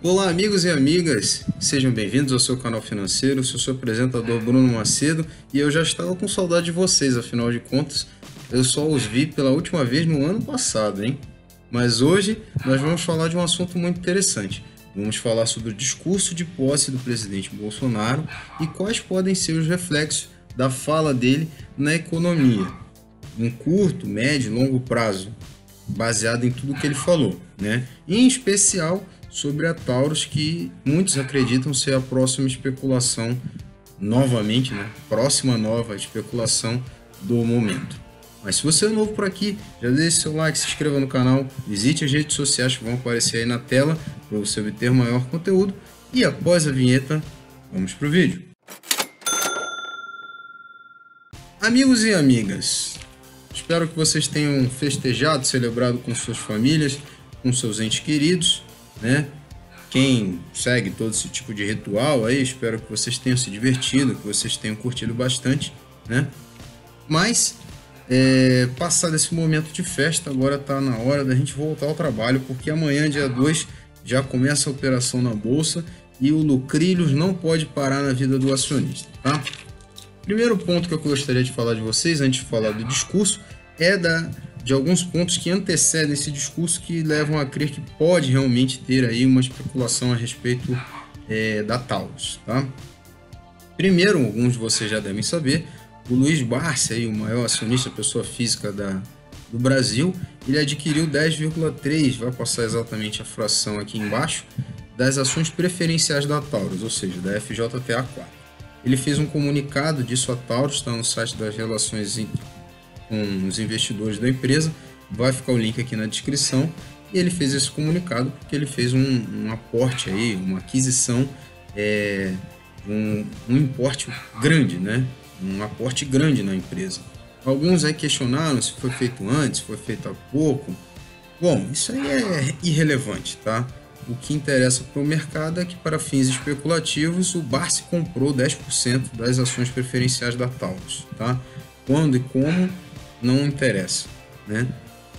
Olá, amigos e amigas, sejam bem-vindos ao seu canal financeiro. Eu sou seu apresentador Bruno Macedo e eu já estava com saudade de vocês, afinal de contas, eu só os vi pela última vez no ano passado, hein? Mas hoje nós vamos falar de um assunto muito interessante. Vamos falar sobre o discurso de posse do presidente Bolsonaro e quais podem ser os reflexos da fala dele na economia, em curto, médio e longo prazo, baseado em tudo que ele falou, né? Em especial sobre a Taurus, que muitos acreditam ser a próxima especulação, novamente, né? Próxima nova especulação do momento. Mas se você é novo por aqui, já deixe seu like, se inscreva no canal, visite as redes sociais que vão aparecer aí na tela para você obter maior conteúdo. E após a vinheta, vamos para o vídeo. Amigos e amigas, espero que vocês tenham festejado, celebrado com suas famílias, com seus entes queridos, né? Quem segue todo esse tipo de ritual aí, espero que vocês tenham se divertido, que vocês tenham curtido bastante, né? Mas, passado esse momento de festa, agora está na hora da gente voltar ao trabalho, porque amanhã, dia 2, já começa a operação na Bolsa e o lucrilhos não pode parar na vida do acionista, tá? Primeiro ponto que eu gostaria de falar de vocês, antes de falar do discurso, é de alguns pontos que antecedem esse discurso que levam a crer que pode realmente ter aí uma especulação a respeito da Taurus, tá? Primeiro, alguns de vocês já devem saber, o Luiz Barsi, aí, o maior acionista, pessoa física do Brasil, ele adquiriu 10,3, vai passar exatamente a fração aqui embaixo, das ações preferenciais da Taurus, ou seja, da FJTA4. Ele fez um comunicado disso a Taurus, está no site das relações com os investidores da empresa, vai ficar o link aqui na descrição, e ele fez esse comunicado porque ele fez um aporte aí, uma aquisição, um importe grande, né? Um aporte grande na empresa. Alguns aí questionaram se foi feito antes, se foi feito há pouco. Bom, isso aí é irrelevante, tá? O que interessa para o mercado é que, para fins especulativos, o Barsi comprou 10% das ações preferenciais da Taurus, tá? Quando e como, não interessa, né?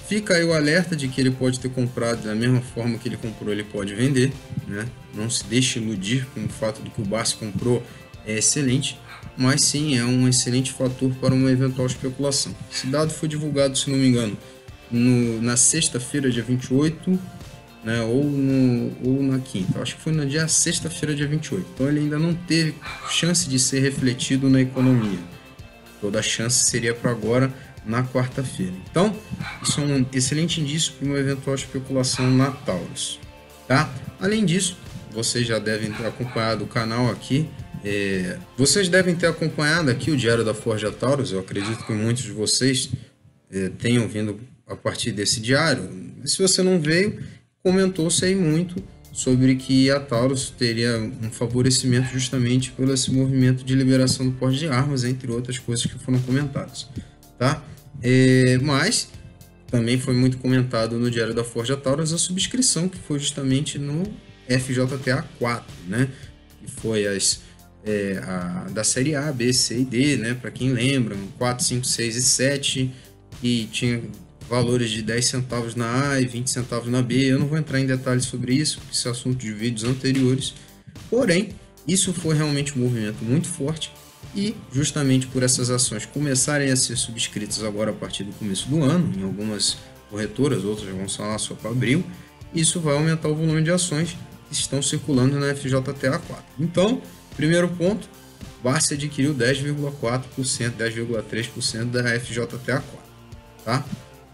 Fica aí o alerta de que ele pode ter comprado da mesma forma que ele comprou, ele pode vender, né? Não se deixe iludir com o fato de que o Barsi comprou é excelente, mas sim é um excelente fator para uma eventual especulação. Esse dado foi divulgado, se não me engano, na sexta-feira, dia 28, né, ou na quinta, acho que foi no dia sexta-feira, dia 28. Então ele ainda não teve chance de ser refletido na economia. Toda a chance seria para agora, na quarta-feira. Então, isso é um excelente indício para uma eventual especulação na Taurus, tá? Além disso, vocês já devem ter acompanhado o canal aqui. Vocês devem ter acompanhado aqui o Diário da Forja Taurus. Eu acredito que muitos de vocês tenham vindo a partir desse diário. Se você não veio, comentou-se aí muito sobre que a Taurus teria um favorecimento justamente pelo esse movimento de liberação do porte de armas, entre outras coisas que foram comentadas, tá? Mas também foi muito comentado no Diário da Forja Taurus a subscrição que foi justamente no FJTA4, né? Que foi da série A, B, C e D, né? Para quem lembra, 4, 5, 6 e 7, e tinha valores de 10 centavos na A e 20 centavos na B. Eu não vou entrar em detalhes sobre isso, porque isso é assunto de vídeos anteriores. Porém, isso foi realmente um movimento muito forte e justamente por essas ações começarem a ser subscritas agora a partir do começo do ano, em algumas corretoras, outras vão falar só para abril, isso vai aumentar o volume de ações que estão circulando na FJTA4. Então, primeiro ponto, Barsi adquiriu 10,4%, 10,3% da FJTA4, tá?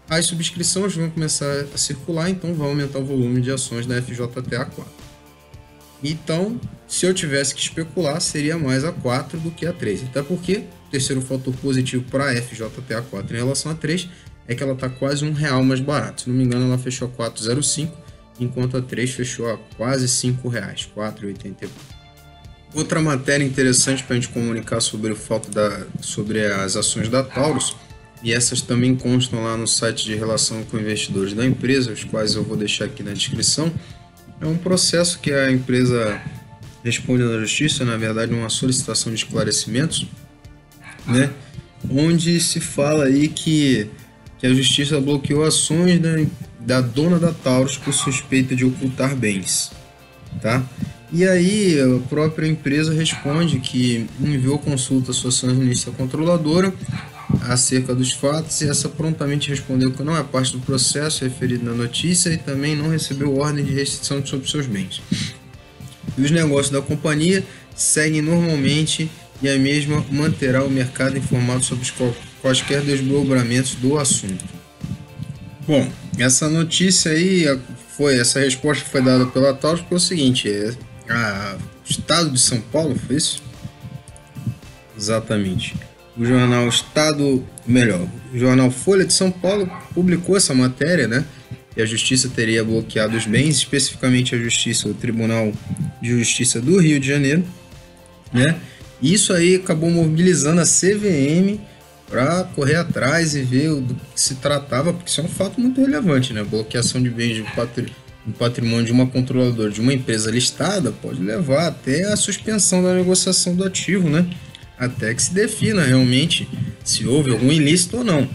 As subscrições vão começar a circular, então vai aumentar o volume de ações da FJTA4. Então, se eu tivesse que especular, seria mais a 4 do que a 3. Até porque o terceiro fator positivo para a FJTA4 em relação a 3 é que ela está quase R$1 mais barato. Se não me engano, ela fechou a 4,05, enquanto a 3 fechou a quase R$5, 4,80. Outra matéria interessante para a gente comunicar sobre sobre as ações da Taurus, e essas também constam lá no site de relação com investidores da empresa, os quais eu vou deixar aqui na descrição. É um processo que a empresa responde na justiça, na verdade uma solicitação de esclarecimentos, né? Onde se fala aí que a justiça bloqueou ações da dona da Taurus por suspeita de ocultar bens. tá? E aí a própria empresa responde que enviou consulta à sua acionista controladora acerca dos fatos, e essa prontamente respondeu que não é parte do processo referido na notícia e também não recebeu ordem de restrição sobre seus bens. E os negócios da companhia seguem normalmente e a mesma manterá o mercado informado sobre quaisquer desdobramentos do assunto. Bom, essa notícia aí, essa resposta foi dada pela Taurus porque é o seguinte, o Estado de São Paulo, foi isso? Exatamente. O jornal Folha de São Paulo publicou essa matéria, né? Que a Justiça teria bloqueado os bens, especificamente o Tribunal de Justiça do Rio de Janeiro, né? E isso aí acabou mobilizando a CVM para correr atrás e ver do que se tratava, porque isso é um fato muito relevante, né? Bloqueação de bens do patrimônio de uma controladora de uma empresa listada pode levar até a suspensão da negociação do ativo, né? Até que se defina realmente se houve algum ilícito ou não.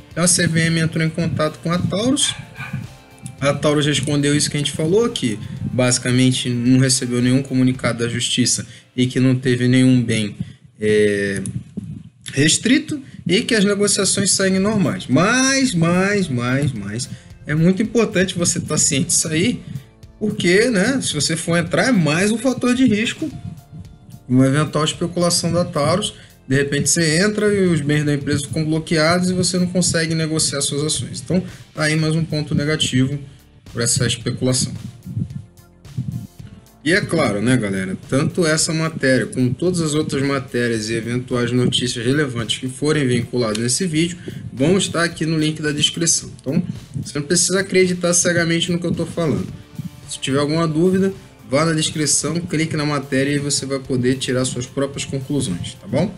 Então a CVM entrou em contato com a Taurus respondeu isso que a gente falou, que basicamente não recebeu nenhum comunicado da Justiça e que não teve nenhum bem restrito e que as negociações seguem normais. Mas é muito importante você estar ciente disso aí, porque, né, se você for entrar, é mais um fator de risco, uma eventual especulação da Taurus. De repente você entra e os bens da empresa ficam bloqueados e você não consegue negociar suas ações. Então, tá aí mais um ponto negativo para essa especulação. E é claro, né, galera, tanto essa matéria como todas as outras matérias e eventuais notícias relevantes que forem vinculadas nesse vídeo vão estar aqui no link da descrição. Então, você não precisa acreditar cegamente no que eu estou falando. Se tiver alguma dúvida, vá na descrição, clique na matéria e você vai poder tirar suas próprias conclusões, tá bom?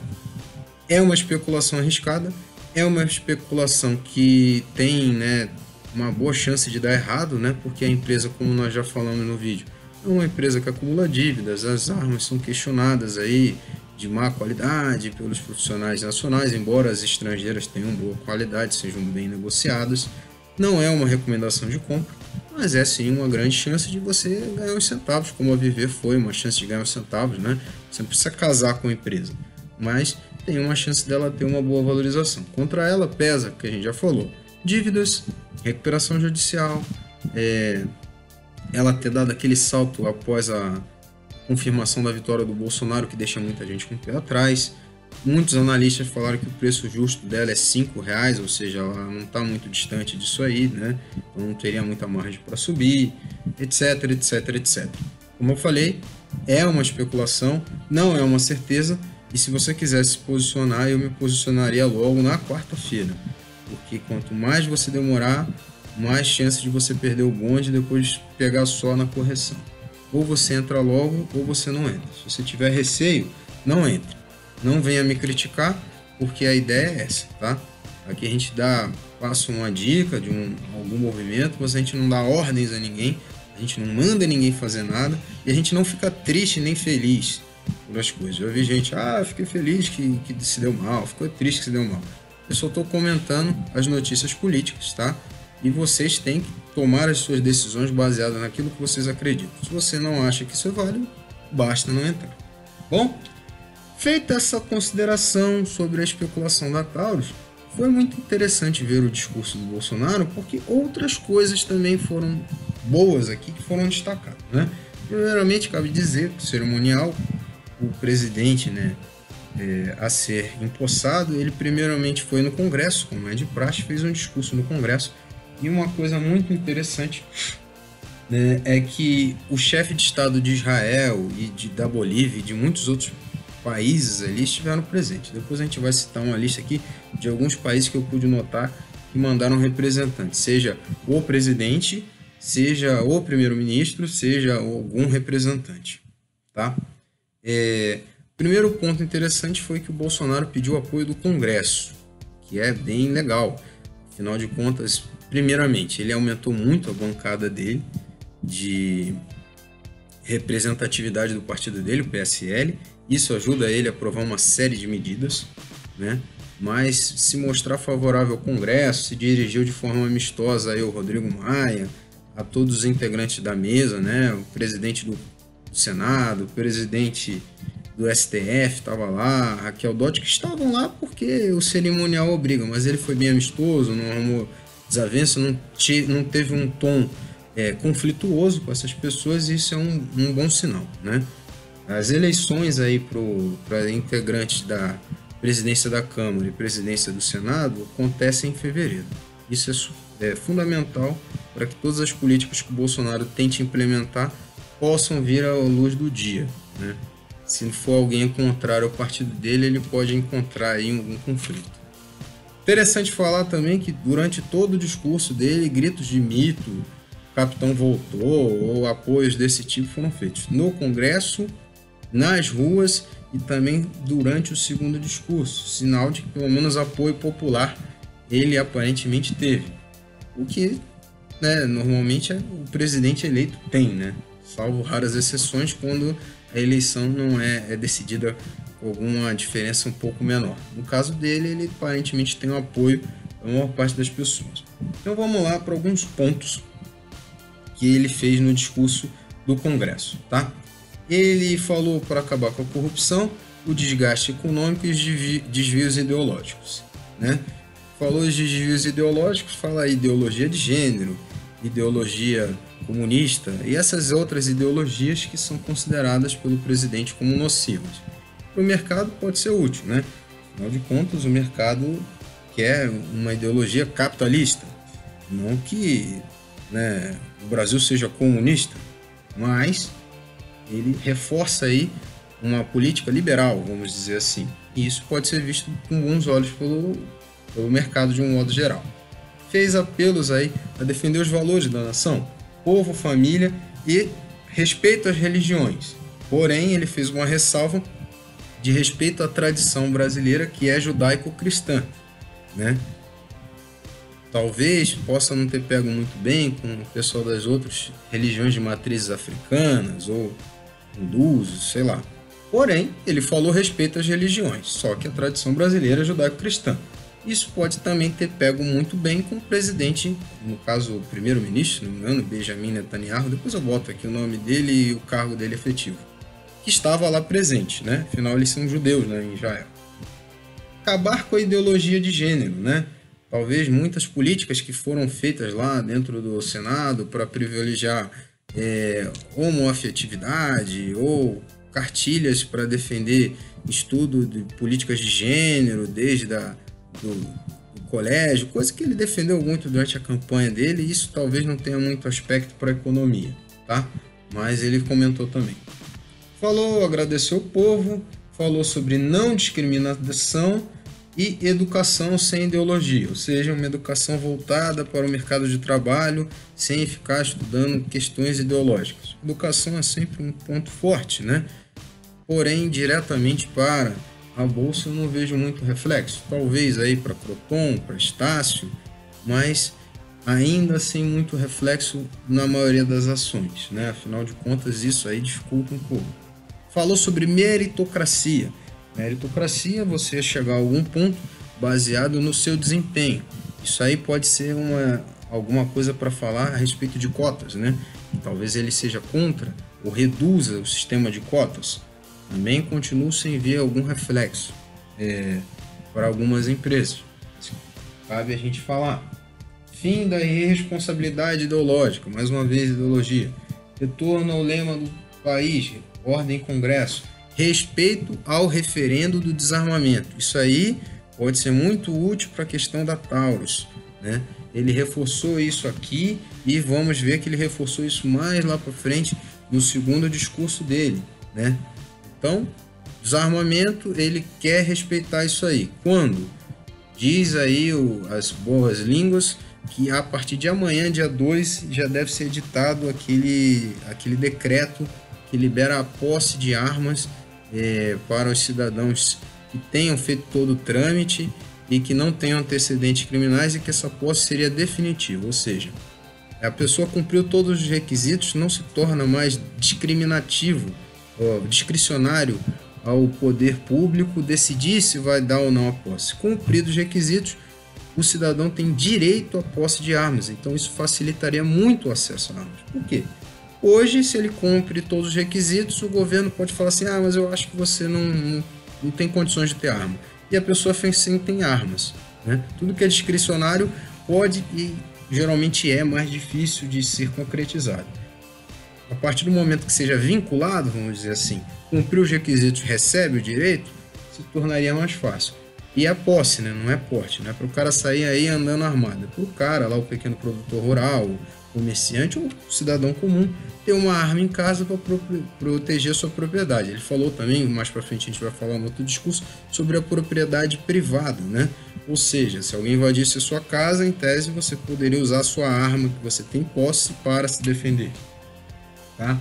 É uma especulação arriscada, é uma especulação que tem, né, uma boa chance de dar errado, né, porque a empresa, como nós já falamos no vídeo, é uma empresa que acumula dívidas, as armas são questionadas aí de má qualidade pelos profissionais nacionais, embora as estrangeiras tenham boa qualidade, sejam bem negociadas. Não é uma recomendação de compra, mas é sim uma grande chance de você ganhar uns centavos, como a Viver foi uma chance de ganhar uns centavos, né? Você não precisa casar com a empresa, mas tem uma chance dela ter uma boa valorização. Contra ela pesa, que a gente já falou, dívidas, recuperação judicial, ela ter dado aquele salto após a confirmação da vitória do Bolsonaro, que deixa muita gente com o pé atrás. Muitos analistas falaram que o preço justo dela é R$5, ou seja, ela não está muito distante disso aí, né? Então não teria muita margem para subir, etc, etc, etc. Como eu falei, é uma especulação, não é uma certeza, e se você quiser se posicionar, eu me posicionaria logo na quarta-feira, porque quanto mais você demorar, mais chance de você perder o bonde e depois pegar só na correção. Ou você entra logo, ou você não entra. Se você tiver receio, não entre. Não venha me criticar, porque a ideia é essa, tá? Aqui a gente passa uma dica de algum movimento, mas a gente não dá ordens a ninguém, a gente não manda ninguém fazer nada, e a gente não fica triste nem feliz por as coisas. Eu vi gente, fiquei feliz que se deu mal, ficou triste que se deu mal. Eu só estou comentando as notícias políticas, tá? E vocês têm que tomar as suas decisões baseadas naquilo que vocês acreditam. Se você não acha que isso é válido, basta não entrar. Bom, feita essa consideração sobre a especulação da Taurus, foi muito interessante ver o discurso do Bolsonaro, porque outras coisas também foram boas aqui, que foram destacadas, né? Primeiramente, cabe dizer que o cerimonial, o presidente, né, a ser empossado, ele primeiramente foi no Congresso, como é de praxe, fez um discurso no Congresso. E uma coisa muito interessante, né, é que o chefe de Estado de Israel e da Bolívia e de muitos outros países ali estiveram presentes. Depois a gente vai citar uma lista aqui de alguns países que eu pude notar que mandaram representantes, seja o presidente, seja o primeiro-ministro, seja algum representante, tá? Primeiro ponto interessante foi que o Bolsonaro pediu apoio do Congresso, que é bem legal. Afinal de contas, primeiramente, ele aumentou muito a bancada dele de representatividade do partido dele, o PSL. Isso ajuda ele a aprovar uma série de medidas, né? Mas se mostrar favorável ao Congresso, se dirigiu de forma amistosa aí ao Rodrigo Maia, a todos os integrantes da mesa, né? O presidente do Senado, o presidente do STF estava lá, Raquel Dodge, que estavam lá porque o cerimonial obriga, mas ele foi bem amistoso, não arrumou desavença, não teve um tom conflituoso com essas pessoas, e isso é um bom sinal, né? As eleições aí para integrantes da presidência da Câmara e presidência do Senado acontecem em fevereiro. Isso é fundamental para que todas as políticas que o Bolsonaro tente implementar possam vir à luz do dia, né? Se for alguém contrário ao partido dele, ele pode encontrar aí um conflito. Interessante falar também que durante todo o discurso dele, gritos de mito, o capitão voltou, ou apoios desse tipo foram feitos no Congresso, nas ruas e também durante o segundo discurso, sinal de que pelo menos apoio popular ele aparentemente teve. O que, né, normalmente o presidente eleito tem, né? Salvo raras exceções quando a eleição não é decidida com alguma diferença um pouco menor. No caso dele, ele aparentemente tem o apoio da maior parte das pessoas. Então vamos lá para alguns pontos que ele fez no discurso do Congresso, tá? Ele falou para acabar com a corrupção, o desgaste econômico e os desvios ideológicos, né? Falou de desvios ideológicos, fala ideologia de gênero, ideologia comunista e essas outras ideologias que são consideradas pelo presidente como nocivas. Para o mercado pode ser útil, né? Afinal de contas, o mercado quer uma ideologia capitalista, não que, né, o Brasil seja comunista, mas ele reforça aí uma política liberal, vamos dizer assim. E isso pode ser visto com bons olhos pelo mercado de um modo geral. Fez apelos aí a defender os valores da nação, povo, família e respeito às religiões. Porém, ele fez uma ressalva de respeito à tradição brasileira, que é judaico-cristã, né? Talvez possa não ter pego muito bem com o pessoal das outras religiões de matrizes africanas ou hindus, sei lá. Porém, ele falou respeito às religiões, só que a tradição brasileira é judaico-cristã. Isso pode também ter pego muito bem com o presidente, no caso o primeiro-ministro, se não me engano, Benjamin Netanyahu, depois eu boto aqui o nome dele e o cargo dele efetivo, que estava lá presente, né? Afinal, eles são judeus, né, em Israel. Acabar com a ideologia de gênero, né? Talvez muitas políticas que foram feitas lá dentro do Senado para privilegiar homoafetividade ou cartilhas para defender estudo de políticas de gênero desde do colégio, coisa que ele defendeu muito durante a campanha dele, e isso talvez não tenha muito aspecto para a economia, tá? Mas ele comentou também. Falou, agradeceu o povo, falou sobre não discriminação e educação sem ideologia, ou seja, uma educação voltada para o mercado de trabalho sem ficar estudando questões ideológicas. Educação é sempre um ponto forte, né? Porém, diretamente para a Bolsa eu não vejo muito reflexo. Talvez aí para Croton, para Estácio, mas ainda sem muito reflexo na maioria das ações, né? Afinal de contas, isso aí dificulta um pouco. Falou sobre meritocracia. Meritocracia, você chegar a algum ponto baseado no seu desempenho. Isso aí pode ser alguma coisa para falar a respeito de cotas, né? Talvez ele seja contra ou reduza o sistema de cotas. Também continuo sem ver algum reflexo para algumas empresas. Cabe a gente falar. Fim da irresponsabilidade ideológica. Mais uma vez, ideologia. Retorno ao lema do país. Ordem e Congresso. Respeito ao referendo do desarmamento. Isso aí pode ser muito útil para a questão da Taurus, né? Ele reforçou isso aqui e vamos ver que ele reforçou isso mais lá para frente no segundo discurso dele, né? Então, desarmamento, ele quer respeitar isso aí. Quando? Diz aí as boas línguas que a partir de amanhã, dia 2, já deve ser editado aquele decreto que libera a posse de armas para os cidadãos que tenham feito todo o trâmite e que não tenham antecedentes criminais, e que essa posse seria definitiva, ou seja, a pessoa cumpriu todos os requisitos, não se torna mais discriminativo, discricionário ao poder público decidir se vai dar ou não a posse. Cumpridos os requisitos, o cidadão tem direito à posse de armas. Então isso facilitaria muito o acesso a armas. Por quê? Hoje, se ele cumpre todos os requisitos, o governo pode falar assim, mas eu acho que você não tem condições de ter arma. E a pessoa sim tem armas, né? Tudo que é discricionário pode e geralmente é mais difícil de ser concretizado. A partir do momento que seja vinculado, vamos dizer assim, cumprir os requisitos, recebe o direito, se tornaria mais fácil. E a posse, né? Não é porte, não é para o cara sair aí andando armado. É para o cara lá, o pequeno produtor rural, o comerciante ou o cidadão comum, ter uma arma em casa para proteger a sua propriedade. Ele falou também, mais para frente a gente vai falar no outro discurso, sobre a propriedade privada, né? Ou seja, se alguém invadisse a sua casa, em tese você poderia usar a sua arma que você tem posse para se defender. Tá?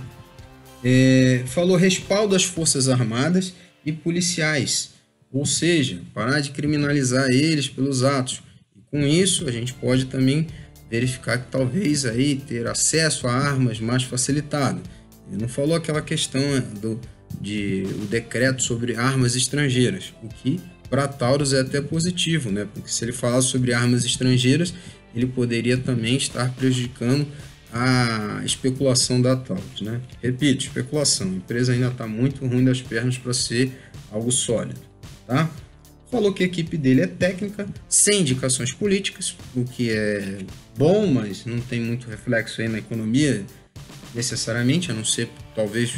Falou respaldo às forças armadas e policiais, ou seja, parar de criminalizar eles pelos atos. E com isso a gente pode também verificar que talvez aí ter acesso a armas mais facilitado. Ele não falou aquela questão o decreto sobre armas estrangeiras, o que para Taurus é até positivo, né? Porque se ele falasse sobre armas estrangeiras, ele poderia também estar prejudicando a especulação da Taurus, né? Repito, especulação. A empresa ainda está muito ruim das pernas para ser algo sólido, tá? Falou que a equipe dele é técnica, sem indicações políticas, o que é bom, mas não tem muito reflexo aí na economia necessariamente, a não ser talvez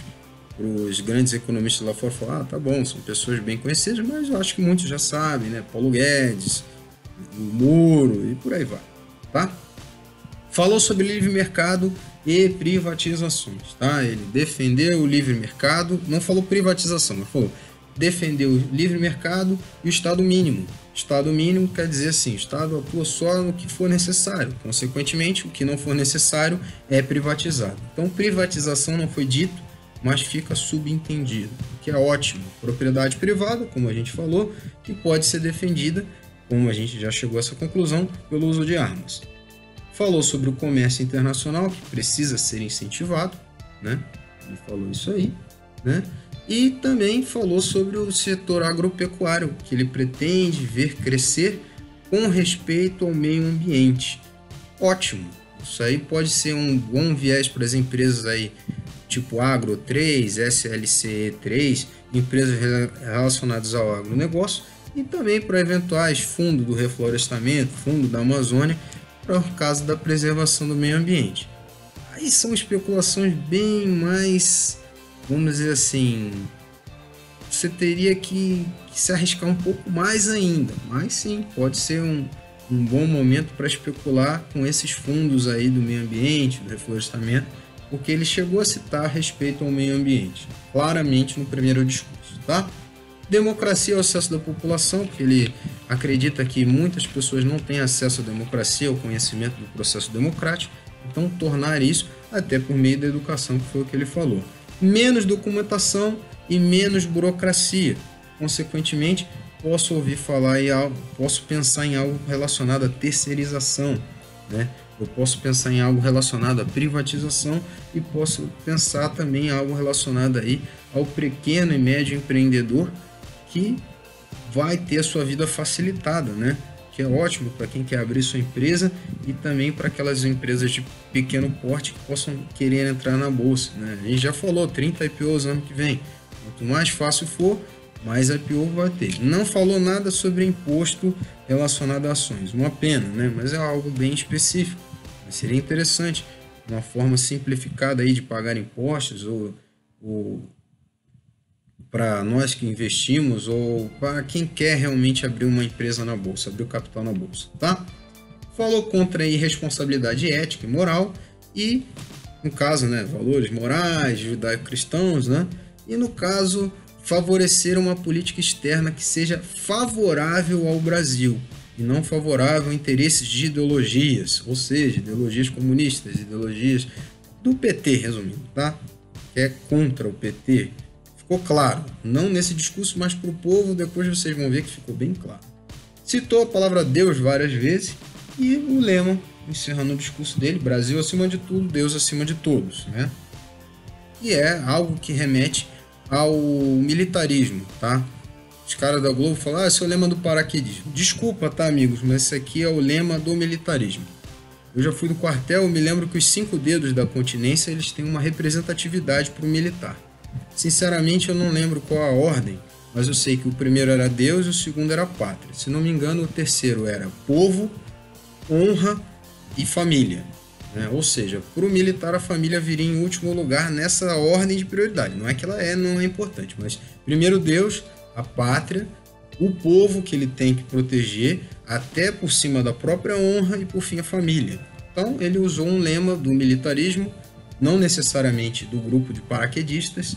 para os grandes economistas lá fora falar, tá bom, são pessoas bem conhecidas, mas eu acho que muitos já sabem, né? Paulo Guedes, o Moro e por aí vai, tá? Falou sobre livre mercado e privatizações, tá? Ele defendeu o livre mercado, não falou privatização, mas falou defender o livre mercado e o Estado mínimo. Estado mínimo quer dizer assim, o Estado atua só no que for necessário. Consequentemente, o que não for necessário é privatizado. Então, privatização não foi dito, mas fica subentendido, o que é ótimo. Propriedade privada, como a gente falou, que pode ser defendida, como a gente já chegou a essa conclusão, pelo uso de armas. Falou sobre o comércio internacional, que precisa ser incentivado, né? Ele falou isso aí, né? E também falou sobre o setor agropecuário, que ele pretende ver crescer com respeito ao meio ambiente. Ótimo! Isso aí pode ser um bom viés para as empresas aí, tipo Agro 3, SLCE 3, empresas relacionadas ao agronegócio, e também para eventuais fundos do reflorestamento, fundo da Amazônia, por causa da preservação do meio ambiente. Aí são especulações bem mais, vamos dizer assim, você teria que se arriscar um pouco mais ainda, mas sim, pode ser um bom momento para especular com esses fundos aí do meio ambiente, do reflorestamento, porque ele chegou a citar a respeito ao meio ambiente, claramente no primeiro discurso, tá? Democracia é o acesso da população, porque ele acredita que muitas pessoas não têm acesso à democracia, ao conhecimento do processo democrático, então tornar isso até por meio da educação, que foi o que ele falou. Menos documentação e menos burocracia. Consequentemente, posso ouvir falar em algo, posso pensar em algo relacionado à terceirização, né? Eu posso pensar em algo relacionado à privatização e posso pensar também em algo relacionado aí ao pequeno e médio empreendedor que vai ter a sua vida facilitada, né? Que é ótimo para quem quer abrir sua empresa e também para aquelas empresas de pequeno porte que possam querer entrar na bolsa, né? A gente já falou, 30 IPOs ano que vem. Quanto mais fácil for, mais IPO vai ter. Não falou nada sobre imposto relacionado a ações. Uma pena, né? Mas é algo bem específico. Mas seria interessante uma forma simplificada aí de pagar impostos ou para nós que investimos ou para quem quer realmente abrir uma empresa na bolsa, abrir o capital na bolsa, tá? Falou contra a irresponsabilidade ética e moral e, no caso, né, valores morais, judaico-cristãos, né? E no caso, favorecer uma política externa que seja favorável ao Brasil e não favorável a interesses de ideologias, ou seja, ideologias comunistas, ideologias do PT, resumindo, tá? Que é contra o PT. Ficou claro, não nesse discurso, mas para o povo, depois vocês vão ver que ficou bem claro. Citou a palavra Deus várias vezes e o lema, encerrando o discurso dele, Brasil acima de tudo, Deus acima de todos, né? E é algo que remete ao militarismo, tá? os caras da Globo falaram, esse é o lema do paraquedismo. Desculpa, tá, amigos, mas esse aqui é o lema do militarismo. Eu já fui do quartel, eu me lembro que os 5 dedos da continência, eles têm uma representatividade para o militar. Sinceramente, eu não lembro qual a ordem, mas eu sei que o primeiro era Deus e o segundo era pátria. Se não me engano, o terceiro era povo, honra e família. Né? Ou seja, para o militar, a família viria em último lugar nessa ordem de prioridade. Não é que ela não é importante, mas primeiro Deus, a pátria, o povo que ele tem que proteger, até por cima da própria honra e por fim a família. Então ele usou um lema do militarismo, não necessariamente do grupo de paraquedistas,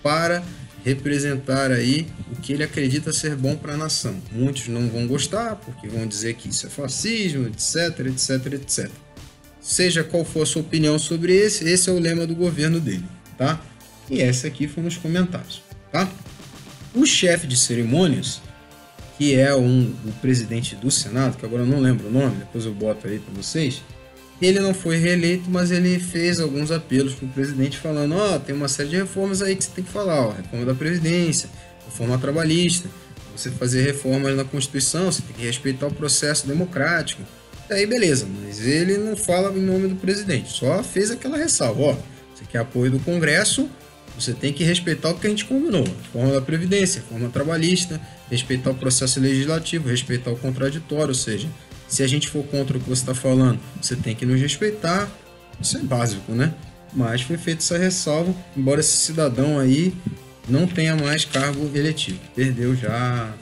para representar aí o que ele acredita ser bom para a nação. Muitos não vão gostar, porque vão dizer que isso é fascismo, etc, etc, etc. Seja qual for a sua opinião sobre esse é o lema do governo dele, tá? E essa aqui foi nos comentários, tá? O chefe de cerimônias, que é o presidente do Senado, que agora eu não lembro o nome, depois eu boto aí para vocês, ele não foi reeleito, mas ele fez alguns apelos para o presidente falando, tem uma série de reformas aí que você tem que falar, reforma da Previdência, reforma trabalhista, você fazer reformas na Constituição, você tem que respeitar o processo democrático. Aí beleza, mas ele não fala em nome do presidente, só fez aquela ressalva, você quer apoio do Congresso, você tem que respeitar o que a gente combinou, reforma da Previdência, reforma trabalhista, respeitar o processo legislativo, respeitar o contraditório, ou seja, se a gente for contra o que você está falando, você tem que nos respeitar, isso é básico, né? Mas foi feita essa ressalva, embora esse cidadão aí não tenha mais cargo eletivo, perdeu já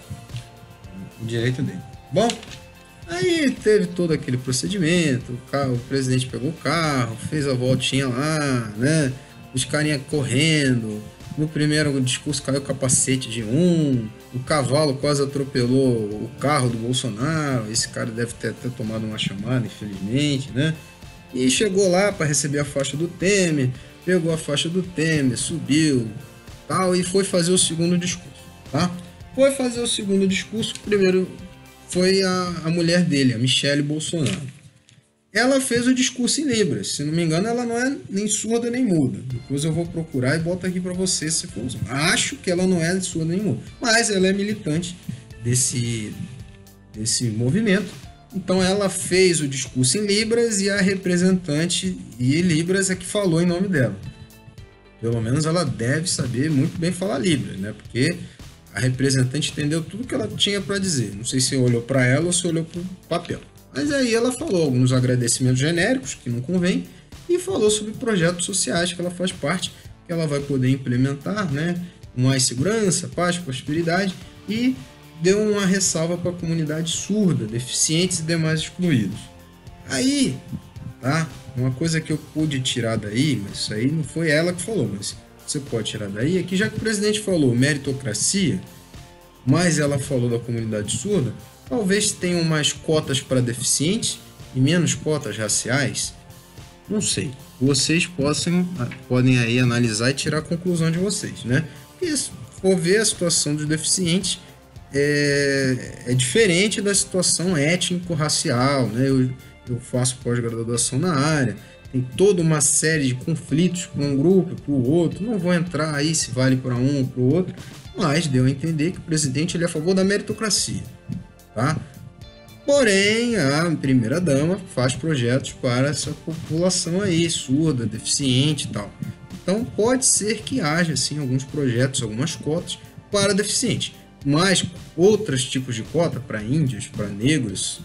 o direito dele. Bom, aí teve todo aquele procedimento, o presidente pegou o carro, fez a voltinha lá, né? Os carinha correndo, no primeiro discurso caiu o capacete de o cavalo quase atropelou o carro do Bolsonaro, esse cara deve ter até tomado uma chamada, infelizmente, né? E chegou lá para receber a faixa do Temer, pegou a faixa do Temer, subiu, tal, e foi fazer o segundo discurso, tá? Foi fazer o segundo discurso, primeiro foi a mulher dele, a Michelle Bolsonaro. Ela fez o discurso em Libras. Se não me engano, ela não é nem surda nem muda. Depois eu vou procurar e boto aqui para você se for. Acho que ela não é surda nem muda, mas ela é militante desse movimento. Então ela fez o discurso em Libras e a representante em Libras é que falou em nome dela. Pelo menos ela deve saber muito bem falar Libras, né? Porque a representante entendeu tudo que ela tinha para dizer. Não sei se olhou para ela ou se olhou para o papel. Mas aí ela falou alguns agradecimentos genéricos, que não convém, e falou sobre projetos sociais que ela faz parte, que ela vai poder implementar, né? Mais segurança, paz, prosperidade, e deu uma ressalva para a comunidade surda, deficientes e demais excluídos. Aí, tá? Uma coisa que eu pude tirar daí, mas isso aí não foi ela que falou, mas você pode tirar daí, é que já que o presidente falou meritocracia, mas ela falou da comunidade surda, talvez tenham mais cotas para deficientes e menos cotas raciais. Não sei. Vocês podem aí analisar e tirar a conclusão de vocês, né? Porque se for ver a situação dos deficientes é diferente da situação étnico-racial, né? Eu faço pós-graduação na área, tem toda uma série de conflitos para um grupo e para o outro. Não vou entrar aí se vale para um ou para o outro, mas deu a entender que o presidente ele é a favor da meritocracia. Tá? Porém, a primeira-dama faz projetos para essa população aí, surda, deficiente e tal. Então, pode ser que haja, sim, alguns projetos, algumas cotas para deficiente. Mas outros tipos de cota, para índios, para negros,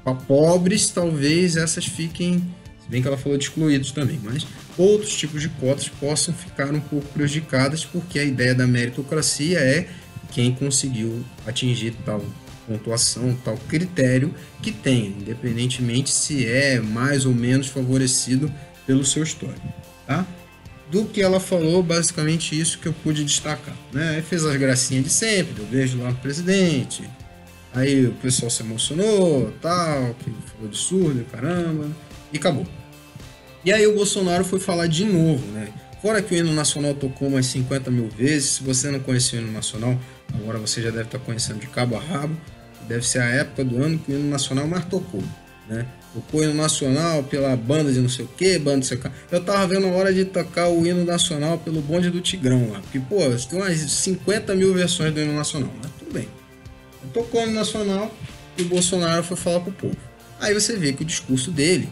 para pobres, talvez essas fiquem, se bem que ela falou de excluídos também, mas outros tipos de cotas possam ficar um pouco prejudicadas, porque a ideia da meritocracia é quem conseguiu atingir tal pontuação, tal critério que tem, independentemente se é mais ou menos favorecido pelo seu histórico, tá? Do que ela falou, basicamente isso que eu pude destacar, né? Aí fez as gracinhas de sempre, deu beijo lá no presidente, aí o pessoal se emocionou, tal, que falou de surdo, caramba, e acabou. E aí o Bolsonaro foi falar de novo, né? Fora que o hino nacional tocou umas 50 mil vezes, se você não conhecia o hino nacional, agora você já deve estar conhecendo de cabo a rabo. Deve ser a época do ano que o hino nacional mais tocou, né? Tocou o hino nacional pela banda de não sei o que, banda de sei o que. Eu tava vendo a hora de tocar o hino nacional pelo bonde do Tigrão lá. Porque, pô, tem umas 50 mil versões do hino nacional. Mas tudo bem. Tocou o hino nacional e o Bolsonaro foi falar pro povo. Aí você vê que o discurso dele,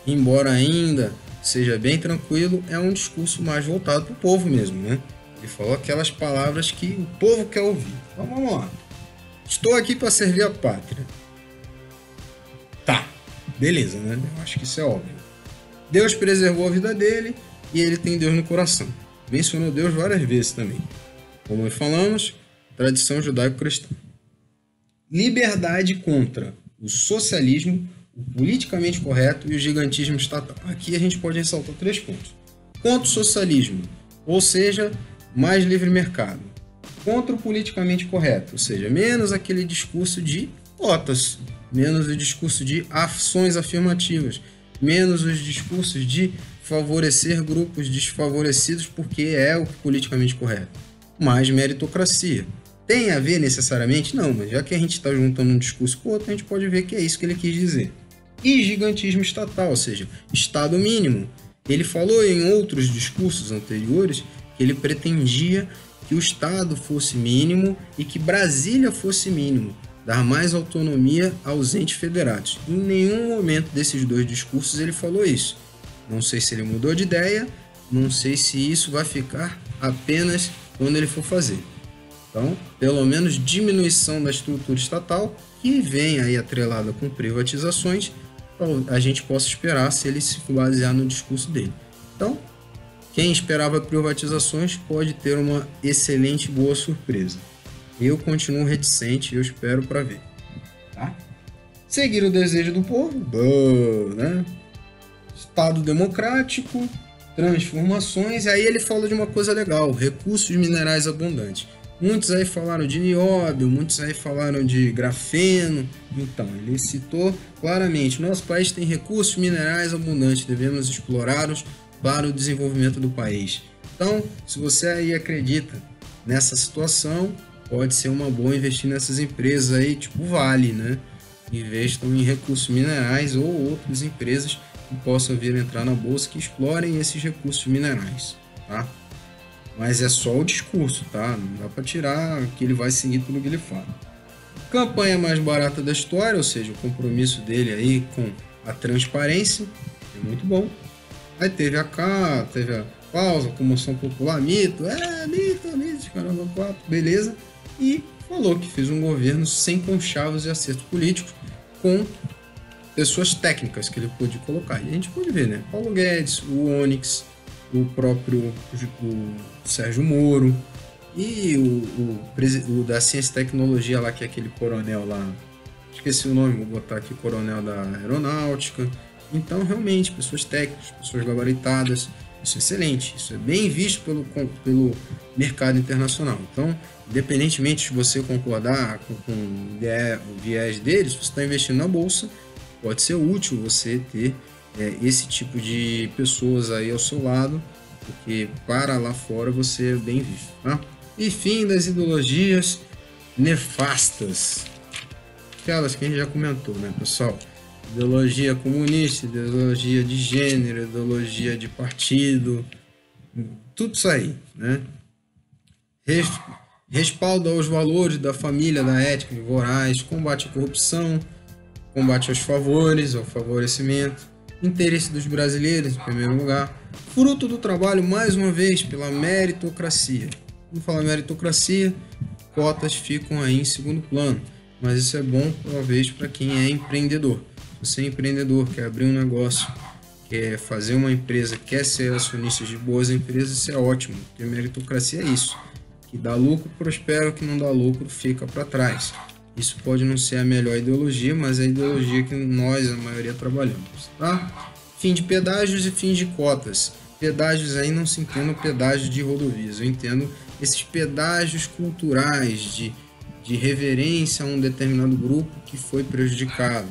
embora ainda seja bem tranquilo, é um discurso mais voltado pro povo mesmo, né? Ele falou aquelas palavras que o povo quer ouvir. Então vamos lá. Estou aqui para servir a pátria. Tá. Beleza, né? Eu acho que isso é óbvio. Deus preservou a vida dele e ele tem Deus no coração. Mencionou Deus várias vezes também. Como nós falamos, tradição judaico-cristã. Liberdade contra o socialismo, o politicamente correto e o gigantismo estatal. Aqui a gente pode ressaltar 3 pontos. Contra o socialismo, ou seja, mais livre mercado. Contra o politicamente correto, ou seja, menos aquele discurso de cotas, menos o discurso de ações afirmativas, menos os discursos de favorecer grupos desfavorecidos porque é o politicamente correto. Mais meritocracia. Tem a ver necessariamente? Não, mas já que a gente está juntando um discurso com outro, a gente pode ver que é isso que ele quis dizer. E gigantismo estatal, ou seja, Estado mínimo. Ele falou em outros discursos anteriores que ele pretendia que o Estado fosse mínimo e que Brasília fosse mínimo, dar mais autonomia aos entes federados. Em nenhum momento desses 2 discursos ele falou isso. Não sei se ele mudou de ideia, não sei se isso vai ficar apenas quando ele for fazer. Então, pelo menos diminuição da estrutura estatal, que vem aí atrelada com privatizações, a gente possa esperar se ele se basear no discurso dele. Então, quem esperava privatizações pode ter uma excelente, boa surpresa. Eu continuo reticente e eu espero para ver. Tá? Seguir o desejo do povo, né? Estado democrático, transformações. E aí ele fala de uma coisa legal, recursos minerais abundantes. Muitos aí falaram de nióbio, muitos aí falaram de grafeno. Então, ele citou claramente, nosso país tem recursos minerais abundantes, devemos explorá-los para o desenvolvimento do país. Então, se você aí acredita nessa situação, pode ser uma boa investir nessas empresas aí, tipo Vale, né? Investam em recursos minerais ou outras empresas que possam vir entrar na bolsa que explorem esses recursos minerais, tá? Mas é só o discurso, tá? Não dá para tirar que ele vai seguir tudo que ele fala. Campanha mais barata da história, ou seja, o compromisso dele aí com a transparência, é muito bom. Aí teve a pausa, comoção popular, mito, caramba, 4, beleza. E falou que fez um governo sem conchavos e acertos políticos, com pessoas técnicas que ele pôde colocar. E a gente pode ver, né? Paulo Guedes, o Onyx, o próprio Sérgio Moro e o da Ciência e Tecnologia lá, que é aquele coronel lá, esqueci o nome, vou botar aqui, coronel da Aeronáutica. Então, realmente, pessoas técnicas, pessoas gabaritadas, isso é excelente, isso é bem visto pelo mercado internacional. Então, independentemente de você concordar com o viés deles, você está investindo na bolsa, pode ser útil você ter esse tipo de pessoas aí ao seu lado, porque para lá fora você é bem visto, tá? E fim das ideologias nefastas, aquelas que a gente já comentou, né, pessoal? Ideologia comunista, ideologia de gênero, ideologia de partido, tudo isso aí, né? Respaldo aos valores da família, da ética, de morais, combate à corrupção, combate aos favores, ao favorecimento, interesse dos brasileiros, em primeiro lugar, fruto do trabalho, mais uma vez, pela meritocracia. Quando fala meritocracia, cotas ficam aí em segundo plano, mas isso é bom, talvez, para quem é empreendedor. Se você é empreendedor, quer abrir um negócio, quer fazer uma empresa, quer ser acionista de boas empresas, isso é ótimo, porque meritocracia é isso. Que dá lucro, prospera, o que não dá lucro, fica para trás. Isso pode não ser a melhor ideologia, mas é a ideologia que nós, a maioria, trabalhamos, tá? Fim de pedágios e fim de cotas. Pedágios aí não se entendam pedágios de rodovias, eu entendo esses pedágios culturais de reverência a um determinado grupo que foi prejudicado.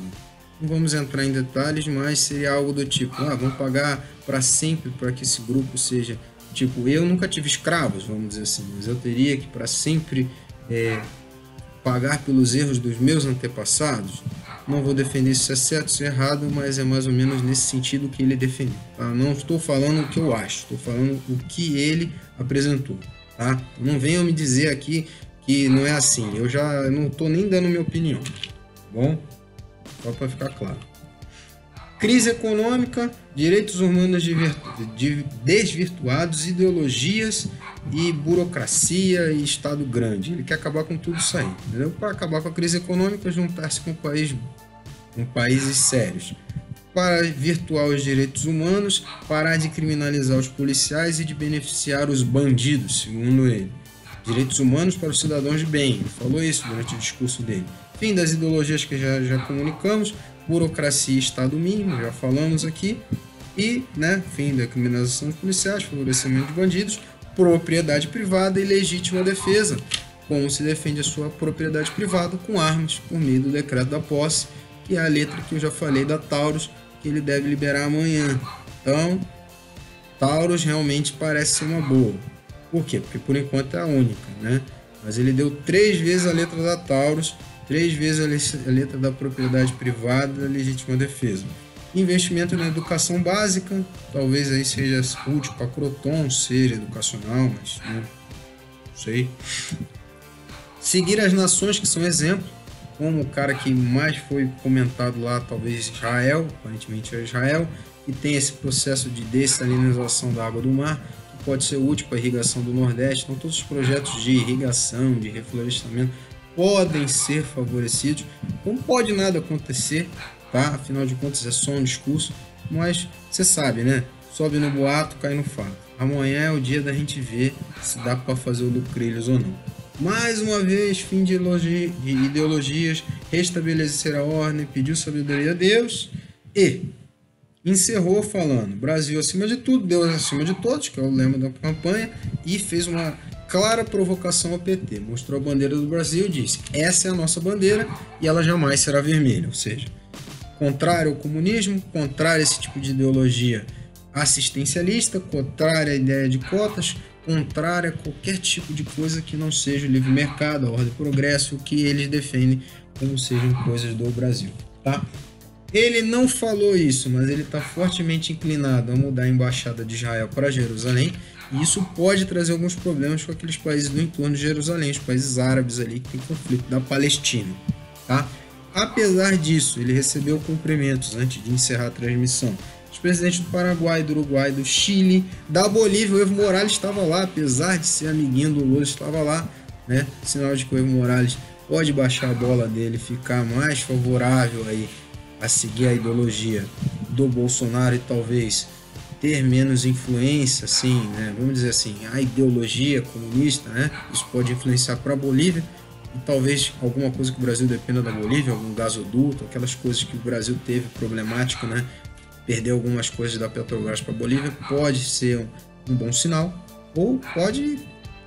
Não vamos entrar em detalhes, mas seria algo do tipo, vamos pagar para sempre para que esse grupo seja... Tipo, eu nunca tive escravos, vamos dizer assim, mas eu teria que para sempre pagar pelos erros dos meus antepassados. Não vou defender se é certo ou se é errado, mas é mais ou menos nesse sentido que ele defendeu. Tá? Não estou falando o que eu acho, estou falando o que ele apresentou. Tá? Não venham me dizer aqui que não é assim. Eu não estou nem dando minha opinião. Tá bom? Só para ficar claro. Crise econômica, direitos humanos desvirtuados, ideologias e burocracia e Estado grande. Ele quer acabar com tudo isso aí, entendeu? Para acabar com a crise econômica, juntar-se com países sérios. Para virtuar os direitos humanos, parar de criminalizar os policiais e de beneficiar os bandidos, segundo ele. Direitos humanos para os cidadãos de bem. Ele falou isso durante o discurso dele. Fim das ideologias que já comunicamos. Burocracia e Estado mínimo, já falamos aqui. E, fim da criminalização dos policiais, favorecimento de bandidos, propriedade privada e legítima defesa. Como se defende a sua propriedade privada com armas por meio do decreto da posse, que é a letra que eu já falei da Taurus, que ele deve liberar amanhã. Então, Taurus realmente parece ser uma boa. Por quê? Porque por enquanto é a única, Mas ele deu 3 vezes a letra da Taurus, 3 vezes a letra da propriedade privada e da legítima defesa. Investimento na educação básica, talvez aí seja útil para Croton, ser educacional, mas não sei. Seguir as nações que são exemplo, como o cara que mais foi comentado lá, talvez Israel, aparentemente é Israel, que tem esse processo de dessalinização da água do mar, que pode ser útil para a irrigação do Nordeste. Então todos os projetos de irrigação, de reflorestamento, podem ser favorecidos. Não pode nada acontecer, tá? Afinal de contas é só um discurso, mas você sabe, sobe no boato, cai no fato. Amanhã é o dia da gente ver se dá para fazer o Lucrelius ou não. Mais uma vez, fim de ideologias, restabelecer a ordem, pediu sabedoria a Deus e encerrou falando: Brasil acima de tudo, Deus acima de todos, que é o lema da campanha, e fez uma clara provocação ao PT. Mostrou a bandeira do Brasil e disse: essa é a nossa bandeira e ela jamais será vermelha. Ou seja, contrário ao comunismo, contrário a esse tipo de ideologia assistencialista, contrário à ideia de cotas, contrário a qualquer tipo de coisa que não seja o livre mercado, a ordem e progresso, o que eles defendem como sejam coisas do Brasil. Tá? Ele não falou isso, mas ele está fortemente inclinado a mudar a embaixada de Israel para Jerusalém. E isso pode trazer alguns problemas com aqueles países do entorno de Jerusalém, os países árabes ali que tem conflito da Palestina. Tá? Apesar disso, ele recebeu cumprimentos antes de encerrar a transmissão. Os presidentes do Paraguai, do Uruguai, do Chile, da Bolívia. O Evo Morales estava lá, apesar de ser amiguinho do Lula, estava lá. Sinal de que o Evo Morales pode baixar a bola dele, ficar mais favorável aí a seguir a ideologia do Bolsonaro e talvez ter menos influência, assim, vamos dizer assim, a ideologia comunista, isso pode influenciar para a Bolívia e talvez alguma coisa que o Brasil dependa da Bolívia, algum gasoduto, aquelas coisas que o Brasil teve problemático, perder algumas coisas da Petrobras para a Bolívia pode ser um bom sinal, ou pode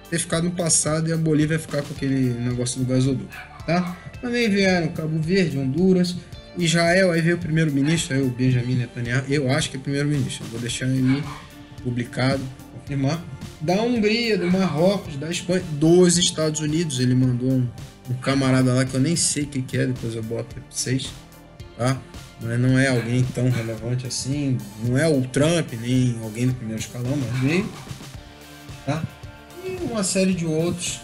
ter ficado no passado e a Bolívia ficar com aquele negócio do gasoduto, tá? Também vieram Cabo Verde, Honduras, Israel, aí veio o primeiro-ministro, aí o Benjamin Netanyahu, eu acho que é primeiro-ministro, vou deixar ele publicado, confirmar, da Hungria, do Marrocos, da Espanha, dos Estados Unidos. Ele mandou um camarada lá que eu nem sei o que é, depois eu boto para vocês, tá? Mas não é alguém tão relevante assim, não é o Trump, nem alguém do primeiro escalão, mas veio, tá? E uma série de outros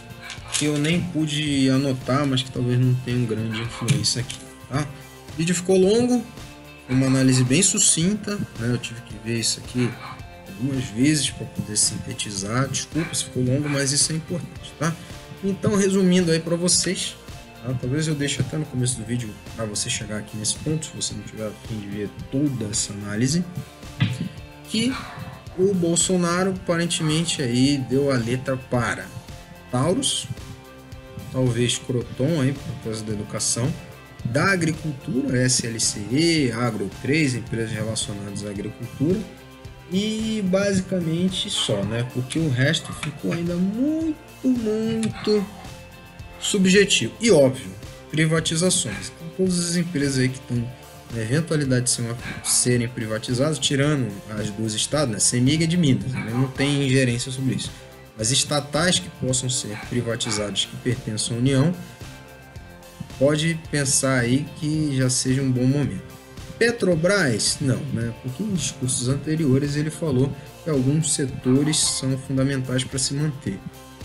que eu nem pude anotar, mas que talvez não tenham grande influência aqui, tá? O vídeo ficou longo, uma análise bem sucinta, eu tive que ver isso aqui algumas vezes para poder sintetizar. Desculpa se ficou longo, mas isso é importante, tá? Então, resumindo aí para vocês, tá? Talvez eu deixe até no começo do vídeo para você chegar aqui nesse ponto, se você não tiver a fim de ver toda essa análise, que o Bolsonaro aparentemente aí deu a letra para Taurus, talvez Croton aí por causa da educação, da agricultura, SLCE, Agro 3, empresas relacionadas à agricultura, e basicamente só, porque o resto ficou ainda muito subjetivo. E óbvio, privatizações. Então, todas as empresas aí que estão na eventualidade de serem privatizadas, tirando as dos estados, CEMIG é de Minas, não tem ingerência sobre isso. As estatais que possam ser privatizadas, que pertencem à União, pode pensar aí que já seja um bom momento. Petrobras, não, né? Porque em discursos anteriores ele falou que alguns setores são fundamentais para se manter.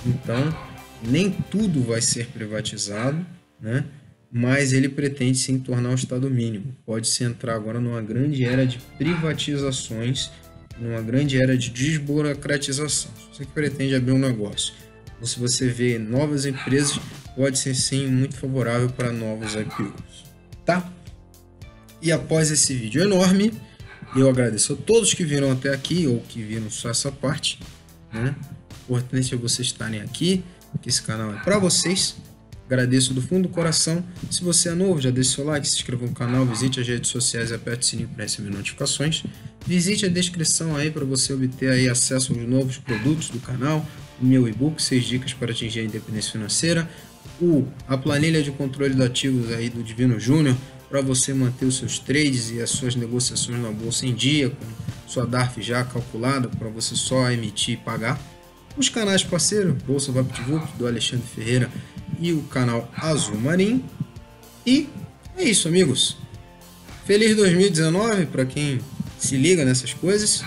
Então, nem tudo vai ser privatizado, né? Mas ele pretende sim tornar o Estado mínimo. Pode-se entrar agora numa grande era de privatizações, numa grande era de desburocratização. Se você pretende abrir um negócio, ou se você vê novas empresas, pode ser sim muito favorável para novos IPOs, tá? E após esse vídeo enorme, eu agradeço a todos que viram até aqui ou que viram só essa parte, né? Importante é vocês estarem aqui, que esse canal é para vocês. Agradeço do fundo do coração. Se você é novo, já deixe seu like, se inscreva no canal, visite as redes sociais e aperte o sininho para receber notificações. Visite a descrição aí para você obter aí acesso aos novos produtos do canal, o meu e-book 6 dicas para atingir a independência financeira, a planilha de controle de ativos aí do Divino Júnior, para você manter os seus trades e as suas negociações na bolsa em dia, com sua DARF já calculada, para você só emitir e pagar. Os canais parceiros, Bolsa VaptVupt, do Alexandre Ferreira, e o canal Azul Marinho. E é isso, amigos. Feliz 2019 para quem se liga nessas coisas.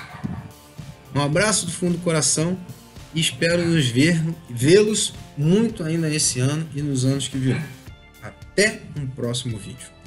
Um abraço do fundo do coração e espero nos vê-los muito ainda esse ano e nos anos que virão. Até um próximo vídeo.